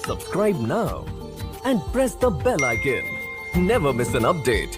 Subscribe now and press the bell icon. Never miss an update.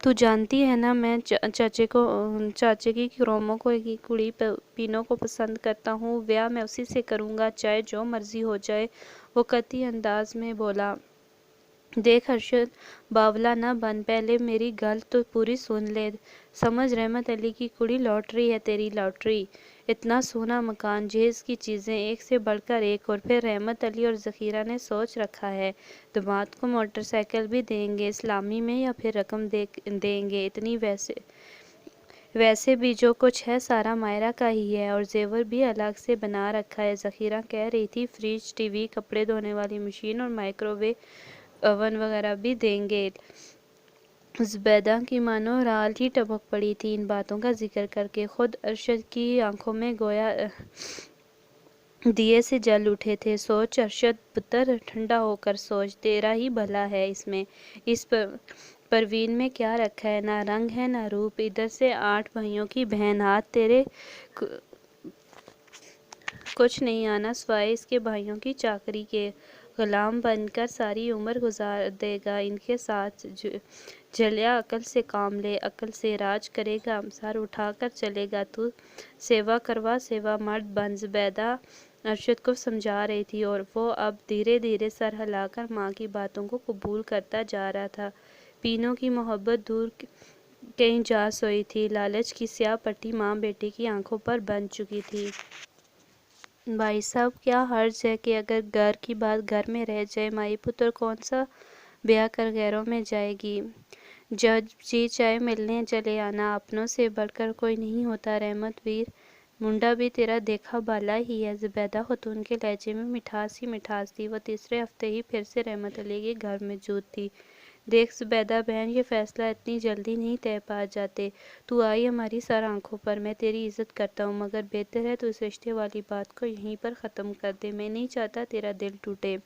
تو جانتی ہے نا میں چاچے کی کروموں کی کڑی پینوں کو پسند کرتا ہوں، بیاہ میں اسی سے کروں گا، چاہے جو مرضی ہو جائے، وہ قطعی انداز میں بولا۔ دیکھ ارشد، باولا نہ بن، پہلے میری گل تو پوری سن لے۔ سمجھ رحمت علی کی کڑی، لاٹری ہے تیری، لاٹری۔ اتنا سونا مکان، جہیز کی چیزیں ایک سے بڑھ کر ایک، اور پھر رحمت علی اور ذخیرہ نے سوچ رکھا ہے داماد کو موٹر سائیکل بھی دیں گے اسلامی میں، یا پھر رقم دیں گے اتنی۔ ویسے بھی جو کچھ ہے سارا مائرہ کا ہی ہے، اور زیور بھی الگ سے بنا رکھا ہے۔ ذخیرہ کہہ رہی تھی فریج، ٹی وی، کپڑے دھونے والی مشین اور مائکرو ویو اوون وغیرہ بھی دیں گے۔ زبیدہ کی مانو رال ہی ٹپک پڑی تھی ان باتوں کا ذکر کر کے۔ خود ارشد کی آنکھوں میں گویا دیے سے جل اٹھے تھے۔ سوچ ارشد پتر، ٹھنڈا ہو کر سوچ، تیرا ہی بھلا ہے اس میں۔ اس پروین میں کیا رکھا ہے؟ نہ رنگ ہے نہ روپ۔ ادھر سے 8 بھائیوں کی بہن، ہاتھ تیرے کچھ نہیں آنا سوائے اس کے بھائیوں کی چاکری کے۔ غلام بن کر ساری عمر گزار دے گا ان کے ساتھ۔ جھلیا عقل سے کام لے، عقل سے راج کرے گا، سر اٹھا کر چلے گا۔ تو سیوا کروا، سیوا مرد بن۔ زبیدہ ارشد کو سمجھا رہی تھی، اور وہ اب دھیرے دھیرے سر ہلا کر ماں کی باتوں کو قبول کرتا جا رہا تھا۔ پینوں کی محبت دور کہیں جا سوئی تھی، لالچ کی سیاہ پٹی ماں بیٹی کی آنکھوں پر بندھ چکی تھی۔ بھائی صاحب، کیا حرج ہے کہ اگر گھر کی بات گھر میں رہ جائے؟ مائی پتر کون سا بیاہ کر غیروں میں جائے گی؟ جب جی چاہے ملنے چلے آنا، اپنوں سے بڑھ کر کوئی نہیں ہوتا۔ رحمت ویر، منڈا بھی تیرا دیکھا بھالا ہی ہے۔ زبیدہ خاتون کے لہجے میں مٹھاس ہی مٹھاس تھی۔ وہ تیسرے ہفتے ہی پھر سے رحمت علی کے گھر موجود تھی۔ دیکھ زبیدہ بہن، یہ فیصلہ اتنی جلدی نہیں طے پا جاتے۔ تو آئی ہماری سر آنکھوں پر، میں تیری عزت کرتا ہوں، مگر بہتر ہے تو اس رشتے والی بات کو یہیں پر ختم کر دے۔ میں نہیں چاہتا تیرا دل ٹوٹے۔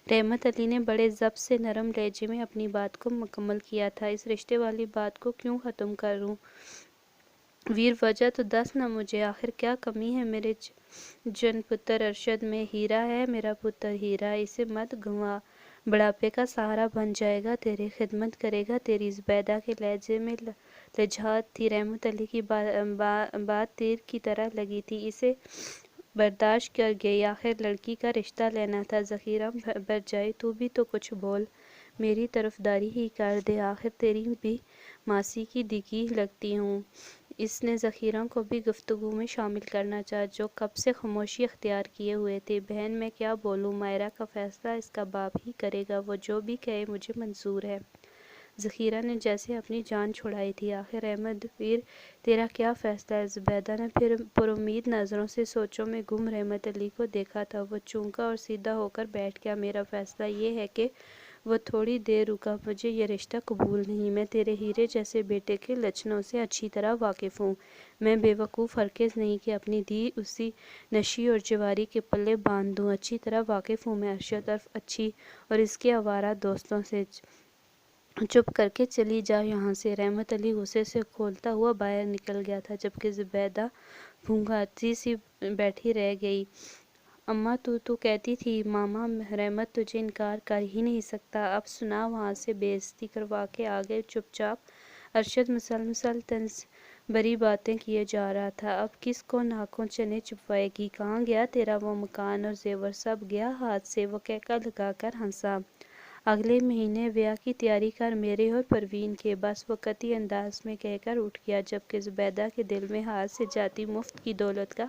رحمت علی نے بڑے ضبط سے نرم لہجے میں اپنی بات کو مکمل کیا تھا۔ اس رشتے والی بات کو کیوں ختم کروں ویر؟ وجہ تو دس نا مجھے، آخر کیا کمی ہے میرے جن پتر ارشد میں؟ ہیرا ہے میرا پتر، ہیرا، اسے مت گنوا، بڑھاپے کا سہارا بن جائے گا، تیری خدمت کرے گا تیری۔ زبیدہ کے لہجے میں لجاجت تھی۔ رحمت علی کی بات تیر کی طرح لگی تھی۔ اسے برداشت کر گئی، آخر لڑکی کا رشتہ لینا تھا۔ ذخیرہ بھرجائی، تو بھی تو کچھ بول، میری طرفداری ہی کر دے، آخر تیری بھی ماسی کی دگی لگتی ہوں۔ اس نے ذخیرہ کو بھی گفتگو میں شامل کرنا چاہا، جو کب سے خاموشی اختیار کیے ہوئے تھی۔ بہن، میں کیا بولوں؟ مائرہ کا فیصلہ اس کا باپ ہی کرے گا، وہ جو بھی کہے مجھے منظور ہے۔ ذخیرہ نے جیسے اپنی جان چھڑائی تھی۔ آخر رحمت ویر، تیرا کیا فیصلہ ہے؟ زبیدہ نے پھر پرامید نظروں سے سوچوں میں گم رحمت علی کو دیکھا تھا۔ وہ چونکا اور سیدھا ہو کر بیٹھ گیا۔ میرا فیصلہ یہ ہے کہ وہ تھوڑی دیر رکا، مجھے یہ رشتہ قبول نہیں۔ میں تیرے ہیرے جیسے بیٹے کے لچھنوں سے اچھی طرح واقف ہوں۔ میں بے وقوف ہرگز نہیں کہ اپنی دھی اسی نشی اور جواری کے پلے باندھ دوں۔ اچھی طرح واقف ہوں میں ارشد اچھی اور اس کے آوارہ دوستوں سے۔ چپ کر کے چلی جا یہاں سے۔ رحمت علی غصے سے کھولتا ہوا باہر نکل گیا تھا، جبکہ زبیدہ بھونگاتی سی بیٹھی رہ گئی۔ اماں، تو کہتی تھی ماما رحمت تجھے انکار کر ہی نہیں سکتا، اب سنا وہاں سے بے عزتی کروا کے آ گئے چپ چاپ۔ ارشد مسلسل طنز بھری باتیں کیے جا رہا تھا۔ اب کس کو ناکوں چنے چبوائے گی؟ کہاں گیا تیرا وہ مکان اور زیور؟ سب گیا ہاتھ سے؟ وہ کہکا لگا کر ہنسا۔ اگلے مہینے بیاہ کی تیاری کر میرے اور پروین کے، بس، وہ قطعی انداز میں کہہ کر اٹھ گیا، جبکہ زبیدہ کے دل میں ہاتھ سے جاتی مفت کی دولت کا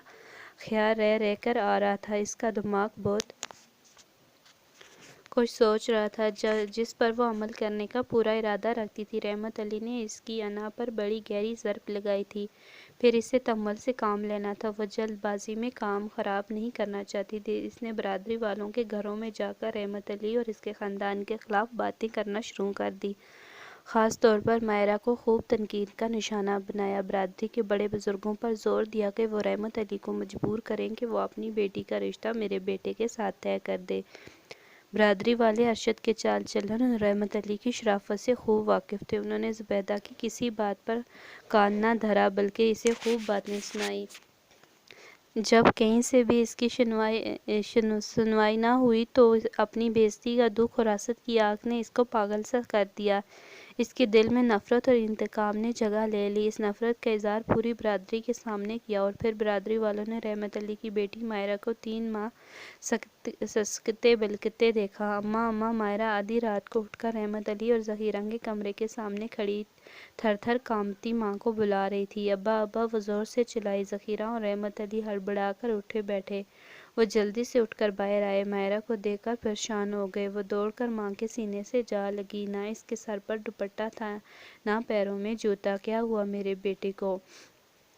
خیال رہ کر آ رہا تھا۔ اس کا دماغ بہت کچھ سوچ رہا تھا جس پر وہ عمل کرنے کا پورا ارادہ رکھتی تھی۔ رحمت علی نے اس کی انا پر بڑی گہری ضرب لگائی تھی، پھر اسے تحمل سے کام لینا تھا۔ وہ جلد بازی میں کام خراب نہیں کرنا چاہتی تھی۔ اس نے برادری والوں کے گھروں میں جا کر رحمت علی اور اس کے خاندان کے خلاف باتیں کرنا شروع کر دی، خاص طور پر مائرہ کو خوب تنقید کا نشانہ بنایا۔ برادری کے بڑے بزرگوں پر زور دیا کہ وہ رحمت علی کو مجبور کریں کہ وہ اپنی بیٹی کا رشتہ میرے بیٹے کے ساتھ طے کر دے۔ برادری والے ارشد کے چال چلن اور رحمت علی کی شرافت سے خوب واقف تھے۔ انہوں نے زبیدہ کی کسی بات پر کان نہ دھرا، بلکہ اسے خوب باتیں سنائیں۔ جب کہیں سے بھی اس کی سنوائی نہ ہوئی تو اپنی بے عزتی کا دکھ اور حسد کی آگ نے اس کو پاگل سا کر دیا۔ اس کے دل میں نفرت اور انتقام نے جگہ لے لی۔ اس نفرت کا اظہار پوری برادری کے سامنے کیا اور پھر برادری والوں نے رحمت علی کی بیٹی مائرہ کو 3 ماہ سکتے بلکتے دیکھا۔ اماں مائرہ آدھی رات کو اٹھ کر رحمت علی اور ظہیرہ کے کمرے کے سامنے کھڑی تھر تھر کانپتی ماں کو بلا رہی تھی۔ ابا وہ زور سے چلائی۔ ظہیرہ اور رحمت علی ہڑبڑا کر اٹھے بیٹھے۔ وہ جلدی سے اٹھ کر باہر آئے، مائرہ کو دیکھ کر پریشان ہو گئے۔ وہ دوڑ کر ماں کے سینے سے جا لگی۔ نہ اس کے سر پر دوپٹہ تھا، نہ پیروں میں جوتا۔ کیا ہوا میرے بیٹے کو؟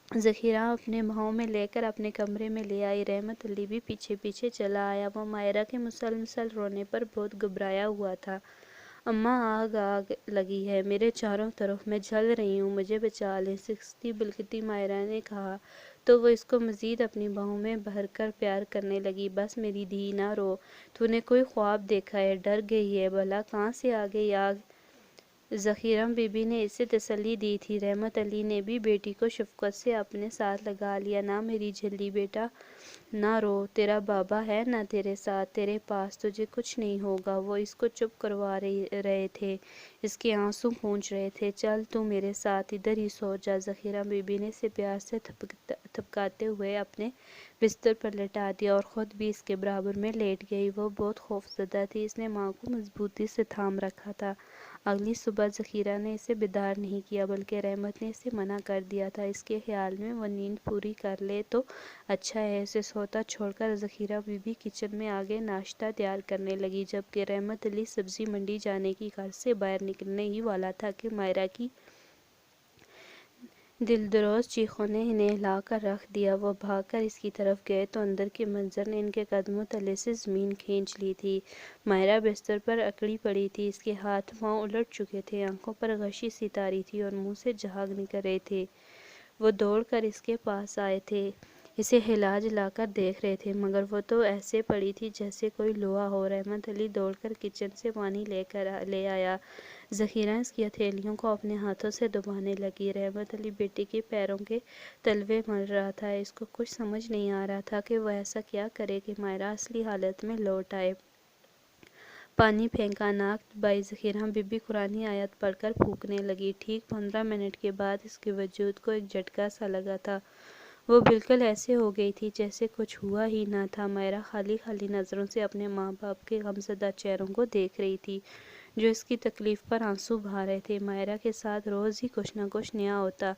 ظہیرہ اپنے بھاؤں میں لے کر اپنے کمرے میں لے آئی۔ رحمت علی بھی پیچھے پیچھے چلا آیا۔ وہ مائرہ کے مسلسل رونے پر بہت گھبرایا ہوا تھا۔ اماں آگ لگی ہے، میرے چاروں طرف میں جل رہی ہوں، مجھے بچا لیں، سکتی بلکتی مائرہ نے کہا تو وہ اس کو مزید اپنی باہوں میں بھر کر پیار کرنے لگی۔ بس میری دھی نہ رو، تو نے کوئی خواب دیکھا ہے؟ ڈر گئی ہے؟ بھلا کہاں سے آ گئی آگ؟ ظہیرہ بی بی نے اسے تسلی دی تھی۔ رحمت علی نے بھی بیٹی کو شفقت سے اپنے ساتھ لگا لیا۔ نہ میری جھلی بیٹا نہ رو، تیرا بابا ہے نا تیرے ساتھ، تیرے پاس، تجھے کچھ نہیں ہوگا۔ وہ اس کو چپ کروا رہے تھے، اس کے آنسو پونچھ رہے تھے۔ چل تو میرے ساتھ، ادھر ہی سو جا۔ ظہیرہ بی بی نے اسے پیار سے تھپکاتے ہوئے اپنے بستر پر لٹا دیا اور خود بھی اس کے برابر میں لیٹ گئی۔ وہ بہت خوف زدہ تھی، اس نے ماں کو مضبوطی سے تھام رکھا تھا۔ اگلی صبح ظہیرہ نے اسے بیدار نہیں کیا بلکہ رحمت نے اسے منع کر دیا تھا۔ اس کے خیال میں وہ نیند پوری کر لے تو اچھا ہے۔ اسے سوتا چھوڑ کر ظہیرہ بی بی کچن میں آگے ناشتہ تیار کرنے لگی، جبکہ رحمت علی سبزی منڈی جانے کی غرض سے باہر نکلنے ہی والا تھا کہ مائرہ کی دلدروز چیخوں نے انہیں ہلا کر رکھ دیا۔ وہ بھاگ کر اس کی طرف گئے تو اندر کے منظر نے ان کے قدموں تلے سے زمین کھینچ لی تھی۔ مائرہ بستر پر اکڑی پڑی تھی، اس کے ہاتھ پاؤں الٹ چکے تھے، آنکھوں پر غشی سی طاری تھی اور منہ سے جھاگ نکل رہے تھے۔ وہ دوڑ کر اس کے پاس آئے تھے، اسے ہلا جلا کر دیکھ رہے تھے، مگر وہ تو ایسے پڑی تھی جیسے کوئی لوہا ہو۔ رحمت علی دوڑ کر کچن سے پانی لے آیا۔ ظہیرہ اس کی ہتھیلیوں کو اپنے ہاتھوں سے دبانے لگی۔ رحمت علی بیٹی کے پیروں کے تلوے مل رہا تھا۔ اس کو کچھ سمجھ نہیں آ رہا تھا کہ وہ ایسا کیا کرے کہ مائرہ اصلی حالت میں لوٹ آئے۔ پانی پھینکا، ناک دبائی، ظہیرہ بی بی قرآنی آیت پڑھ کر پھونکنے لگی۔ ٹھیک 15 منٹ کے بعد اس کے وجود کو ایک جھٹکا سا لگا تھا۔ وہ بالکل ایسے ہو گئی تھی جیسے کچھ ہوا ہی نہ تھا۔ مائرہ خالی خالی نظروں سے اپنے ماں باپ کے غمزدہ چہروں کو دیکھ رہی تھی جو اس کی تکلیف پر آنسو بہا رہے تھے۔ مائرہ کے ساتھ روز ہی کچھ نہ کچھ نیا ہوتا۔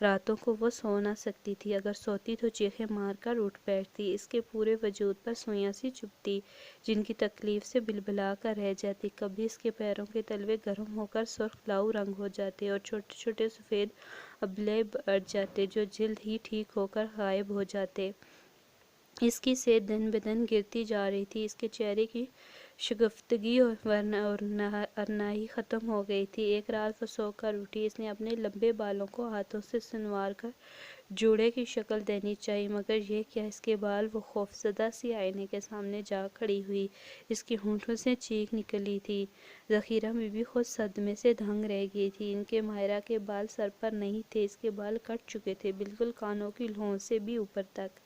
راتوں کو وہ سو نہ سکتی تھی، اگر سوتی تو چیخیں مار کر اٹھ بیٹھتی۔ اس کے پورے وجود پر سوئیاں سی چبھتی جن کی تکلیف سے بلبلا کر رہ جاتی۔ کبھی اس کے پیروں کے تلوے گرم ہو کر سرخ لاؤ رنگ ہو جاتے اور چھوٹے چھوٹے سفید ابلے بڑھ جاتے جو جلد ہی ٹھیک ہو کر غائب ہو جاتے۔ اس کی صحت دن بدن گرتی جا رہی تھی، اس کے چہرے کی شگفتگی اور ارنائی ختم ہو گئی تھی۔ ایک رات وہ سو کر اٹھی، اس نے اپنے لمبے بالوں کو ہاتھوں سے سنوار کر جوڑے کی شکل دینی چاہی، مگر یہ کیا، اس کے بال! وہ خوفزدہ سی آئینے کے سامنے جا کھڑی ہوئی، اس کے ہونٹوں سے چیخ نکلی تھی۔ ظہیرہ بی بی خود صدمے سے دنگ رہ گئی تھی۔ ان کے مائرہ کے بال سر پر نہیں تھے، اس کے بال کٹ چکے تھے، بالکل کانوں کی لوہوں سے بھی اوپر تک۔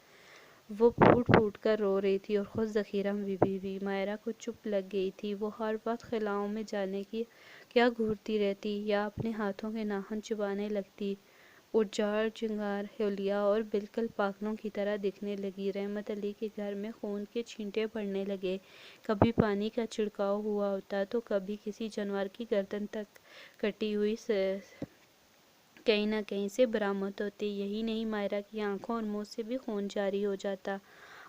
وہ پھوٹ پھوٹ کر رو رہی تھی اور خود ظہیرہ بی بی بھی۔ مائرہ کو چپ لگ گئی تھی۔ وہ ہر وقت خلاؤں میں جانے کی کیا گھورتی رہتی یا اپنے ہاتھوں کے ناخن چبانے لگتی۔ اجاڑ چنگار حلیہ اور بالکل پاگلوں کی طرح دکھنے لگی۔ رحمت علی کے گھر میں خون کے چھینٹے پڑنے لگے، کبھی پانی کا چھڑکاؤ ہوا ہوتا تو کبھی کسی جانور کی گردن تک کٹی ہوئی کہیں نہ کہیں سے برآمد ہوتی۔ یہی نہیں، مائرہ کی آنکھوں اور منہ سے بھی خون جاری ہو جاتا۔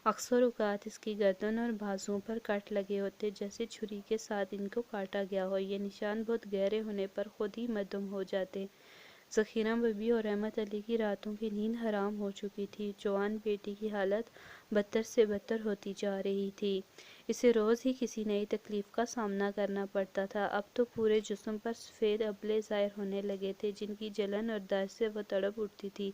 اکثر اوقات اس کی گردن اور بازوؤں پر کٹ لگے ہوتے جیسے چھری کے ساتھ ان کو کاٹا گیا ہو۔ یہ نشان بہت گہرے ہونے پر خود ہی معدوم ہو جاتے۔ ظہیرہ بی بی اور رحمت علی کی راتوں کی نیند حرام ہو چکی تھی۔ جوان بیٹی کی حالت بدتر سے بدتر ہوتی جا رہی تھی، اسے روز ہی کسی نئی تکلیف کا سامنا کرنا پڑتا تھا۔ اب تو پورے جسم پر سفید ابلے ظاہر ہونے لگے تھے جن کی جلن اور درد سے وہ تڑپ اٹھتی تھی۔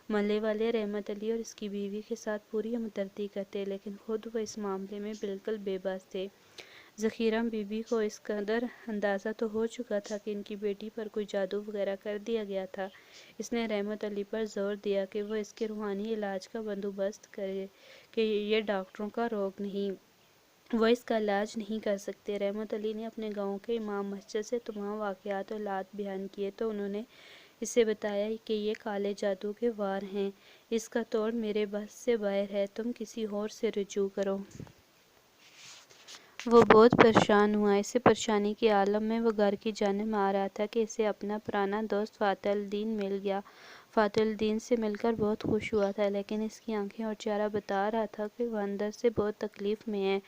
محلے والے رحمت علی اور اس کی بیوی کے ساتھ پوری ہمدردی کرتے، لیکن خود وہ اس معاملے میں بالکل بے بس تھے۔ ظہیرہ بی بی کو اس قدر اندازہ تو ہو چکا تھا کہ ان کی بیٹی پر کوئی جادو وغیرہ کر دیا گیا تھا۔ اس نے رحمت علی پر زور دیا کہ وہ اس کے روحانی علاج کا بندوبست کرے کہ یہ ڈاکٹروں کا روگ نہیں، وہ اس کا علاج نہیں کر سکتے۔ رحمت علی نے اپنے گاؤں کے امام مسجد سے تمام واقعات اور حالات بیان کیے تو انہوں نے اسے بتایا کہ یہ کالے جادو کے وار ہیں، اس کا توڑ میرے بس سے باہر ہے، تم کسی اور سے رجوع کرو۔ وہ بہت پریشان ہوا۔ اسے پریشانی کے عالم میں وہ گھر کی جانب آ رہا تھا کہ اسے اپنا پرانا دوست فاتح الدین مل گیا۔ فاتح الدین سے مل کر بہت خوش ہوا تھا، لیکن اس کی آنکھیں اور چہرہ بتا رہا تھا کہ وہ اندر سے بہت تکلیف میں ہے۔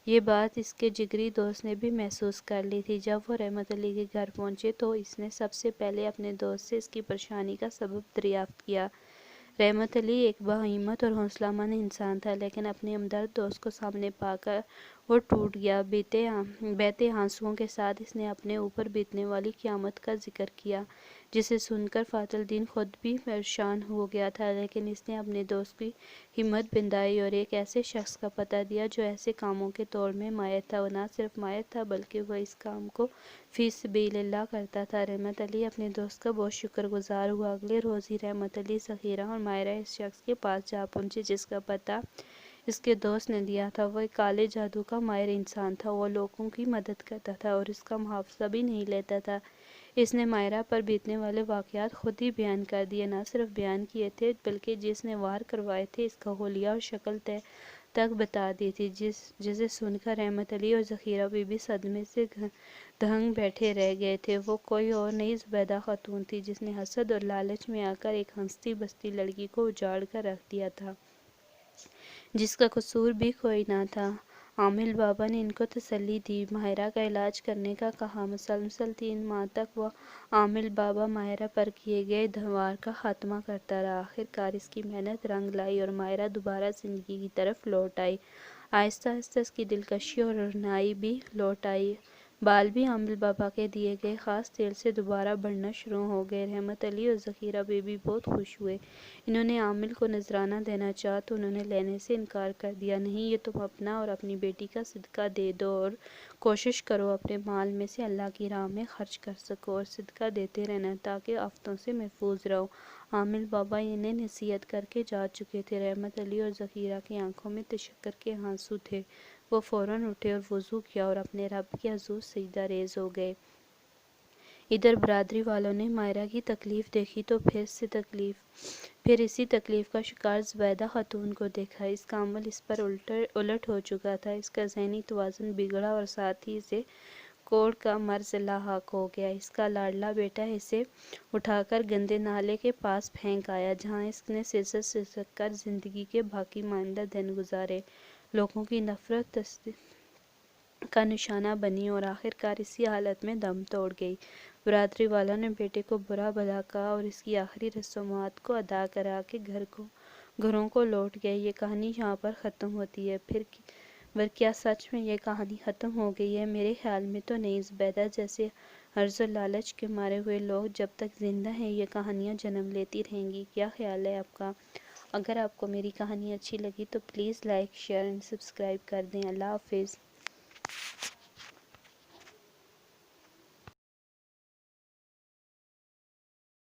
یہ بات اس کے جگری دوست نے بھی محسوس کر لی تھی۔ جب وہ رحمت علی کے گھر پہنچے تو اس نے سب سے پہلے اپنے دوست سے اس کی پریشانی کا سبب دریافت کیا۔ رحمت علی ایک باہمت اور حوصلہ مند انسان تھا، لیکن اپنے ہمدرد دوست کو سامنے پا کر وہ ٹوٹ گیا۔ بہتے آنسوؤں کے ساتھ اس نے اپنے اوپر بیتنے والی قیامت کا ذکر کیا، جسے سن کر فاتح الدین خود بھی پریشان ہو گیا تھا، لیکن اس نے اپنے دوست کی ہمت بندھائی اور ایک ایسے شخص کا پتہ دیا جو ایسے کاموں کے توڑ میں ماہر تھا۔ وہ نہ صرف ماہر تھا بلکہ وہ اس کام کو فی سبیل اللہ کرتا تھا۔ رحمت علی اپنے دوست کا بہت شکر گزار ہوا۔ اگلے روز ہی رحمت علی، ذخیرہ اور ماہرہ اس شخص کے پاس جا پہنچے جس کا پتہ اس کے دوست نے دیا تھا۔ وہ ایک کالے جادو کا ماہر انسان تھا، وہ لوگوں کی مدد کرتا تھا اور اس کا محافظہ بھی نہیں لیتا تھا۔ اس نے ماہرہ پر بیتنے والے واقعات خود ہی بیان کر دیے، نہ صرف بیان کیے تھے بلکہ جس نے وار کروائے تھے اس کا حلیہ اور شکل تک بتا دی تھی، جسے سن کر رحمت علی اور ذخیرہ بی بی صدمے سے دہنگ بیٹھے رہ گئے تھے۔ وہ کوئی اور نہیں زبیدہ خاتون تھی جس نے حسد اور لالچ میں آ کر ایک ہنستی بستی لڑکی کو اجاڑ کر رکھ دیا تھا، جس کا قصور بھی کوئی نہ تھا۔ عامل بابا نے ان کو تسلی دی، ماہرہ کا علاج کرنے کا کہا۔ مسلسل 3 ماہ تک وہ عامل بابا ماہرہ پر کیے گئے وار کا خاتمہ کرتا رہا۔ آخرکار اس کی محنت رنگ لائی اور ماہرہ دوبارہ زندگی کی طرف لوٹ آئی۔ آہستہ آہستہ اس کی دلکشی اور روشنائی بھی لوٹ آئی۔ بال بھی عامل بابا کے دیے گئے خاص تیل سے دوبارہ بڑھنا شروع ہو گئے۔ رحمت علی اور ذخیرہ بی بی بہت خوش ہوئے۔ انہوں نے عامل کو نذرانہ دینا چاہا تو انہوں نے لینے سے انکار کر دیا۔ نہیں، یہ تم اپنا اور اپنی بیٹی کا صدقہ دے دو اور کوشش کرو اپنے مال میں سے اللہ کی راہ میں خرچ کر سکو، اور صدقہ دیتے رہنا تاکہ آفتوں سے محفوظ رہو۔ عامل بابا انہیں نصیحت کر کے جا چکے تھے۔ رحمت علی اور ذخیرہ کی آنکھوں میں تشکر کے آنسو تھے۔ وہ فوراً اٹھے اور وضو کیا اور اپنے رب کے حضور سجدہ ریز ہو گئے۔ ادھر برادری والوں نے ماہرہ کی تکلیف دیکھی تو پھر اسی تکلیف کا شکار زبیدہ خاتون کو دیکھا۔ اس کا عمل اس پر الٹ ہو چکا تھا، اس کا ذہنی توازن بگڑا اور ساتھ ہی اسے کوڑ کا مرض لاحق ہو گیا۔ اس کا لاڈلا بیٹا اسے اٹھا کر گندے نالے کے پاس پھینک آیا، جہاں اس نے سسک کر زندگی کے باقی ماندہ دن گزارے۔ لوگوں کی نفرت کا نشانہ بنی اور آخرکار اسی حالت میں دم توڑ گئی۔ برادری والوں نے بیٹے کو برا بھلا کہا اور اس کی آخری رسومات کو ادا کرا کے گھروں کو لوٹ گئے۔ یہ کہانی یہاں پر ختم ہوتی ہے۔ پھر کیا سچ میں یہ کہانی ختم ہو گئی ہے؟ میرے خیال میں تو نہیں۔ زبیدہ جیسے عرض و لالچ کے مارے ہوئے لوگ جب تک زندہ ہیں یہ کہانیاں جنم لیتی رہیں گی۔ کیا خیال ہے آپ کا؟ اگر آپ کو میری کہانی اچھی لگی تو please like, share and subscribe کر دیں۔ اللہ حافظ۔